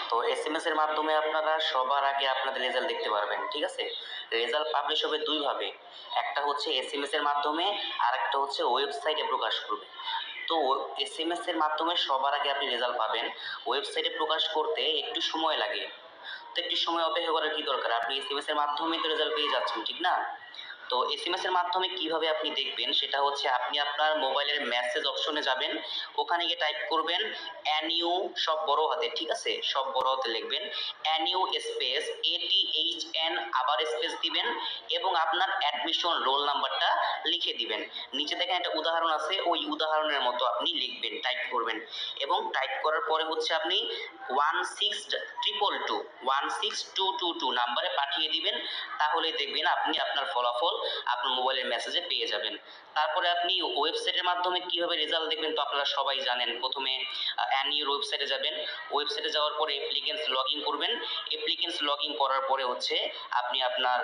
তো এসএমএস এর মাধ্যমে আপনারা সবার আগে আপনাদের রেজাল্ট দেখতে পারবেন, ঠিক আছে? রেজাল্ট পাবলিশ হবে দুইভাবে, একটা হচ্ছে এসএমএস এর মাধ্যমে, আর একটা হচ্ছে ওয়েবসাইটে প্রকাশ করবে। তো এসএমএস এর মাধ্যমে সবার আগে আপনি রেজাল্ট পাবেন, ওয়েবসাইটে প্রকাশ করতে একটু সময় লাগে। তো একটু সময় অপেক্ষা করার কি দরকার, আপনি এসএমএস এর মাধ্যমে তো রেজাল্ট পেয়ে যাচ্ছেন, ঠিক না? তো এসএমএস এর মাধ্যমে কিভাবে আপনি দেখবেন সেটা হচ্ছে আপনি আপনার মোবাইলের মেসেজ অপশনে যাবেন, ওখানে গিয়ে টাইপ করবেন এনইউ, সব বড় হাতে, ঠিক আছে? সব বড় হাতে লিখবেন এনইউ স্পেস ATHN, আবার স্পেস দিবেন এবং আপনার অ্যাডমিশন রোল নাম্বারটা লিখে দিবেন। নিচে দেখেন একটা উদাহরণ আছে, ওই উদাহরণের মতো আপনি লিখবেন, টাইপ করবেন এবং টাইপ করার পরে হচ্ছে আপনি 16222 নাম্বারে পাঠিয়ে দিবেন। তাহলে দেখবেন আপনি আপনার ফলাফল আপনার মোবাইলের মেসেজে পেয়ে যাবেন। তারপরে আপনি ওয়েবসাইটের মাধ্যমে কিভাবে রেজাল্ট দেখবেন তো আপনারা সবাই জানেন। প্রথমে অ্যানির ওয়েবসাইটে যাবেন, ওয়েবসাইটে যাওয়ার পরে অ্যাপ্লিকেন্টস লগ ইন করবেন, অ্যাপ্লিকেন্টস লগ ইন করার পরে হচ্ছে আপনি আপনার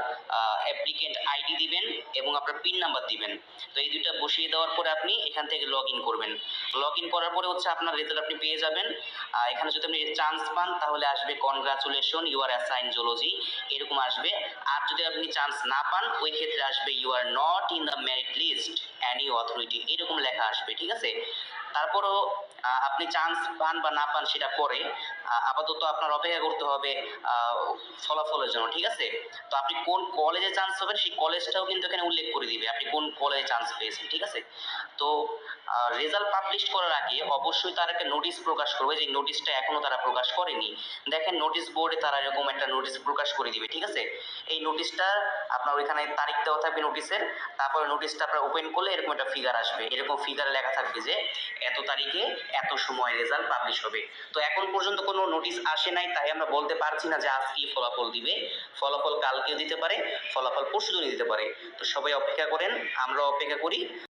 অ্যাপ্লিকেন্ট আইডি দিবেন এবং আপনার পিন নাম্বার দিবেন। তো এই দুইটা বসিয়ে দেওয়ার পরে আপনি এখান থেকে লগ ইন করবেন। লগ ইন করার পরে হচ্ছে আপনার রেজাল্ট আপনি পেয়ে যাবেন। এখানে যদি আপনি চান্স পান তাহলে আসবে congratulation you are assign zoology, এরকম আসবে। আর যদি আপনি চান্স না পান ওই ক্ষেত্রে আসবে you are not in the merit list any authority, এরকম লেখা আসবে, ঠিক আছে? তারপরও আপনি চান্স পান বা না পান সেটা পরে, আপাতত আপনার অপেক্ষা করতে হবে ফলাফলের জন্য, ঠিক আছে? তো আপনি কোন কলেজে চান্স পাবেন সেই কলেজটাও কিন্তু এখানে উল্লেখ করে দিবে আপনি কোন কলেজে চান্স পেয়েছেন, ঠিক আছে? তো রেজাল্ট পাবলিশ করার আগে অবশ্যই তারা একটা নোটিশ প্রকাশ করবে, যে নোটিশটা এখনো তারা প্রকাশ করেনি। দেখেন নোটিশ বোর্ডে তারা এরকম একটা নোটিশ প্রকাশ করে দিবে, ঠিক আছে? এই নোটিশটা আপনার ওইখানে তারিখ দেওয়া থাকবে নোটিশের, তারপরে নোটিশটা আপনার ওপেন করলে এরকম একটা ফিগার আসবে, এরকম ফিগারে লেখা থাকবে যে এত তারিখে এত সময় রেজাল্ট পাবলিশ হবে। তো এখন পর্যন্ত কোনো নোটিশ আসে নাই, তাই আমরা বলতে পারছি না যে আজকেই ফলাফল দিবে। ফলাফল কালকেও দিতে পারে, ফলাফল পরশুদিনও দিতে পারে। তো সবাই অপেক্ষা করেন, আমরা অপেক্ষা করি।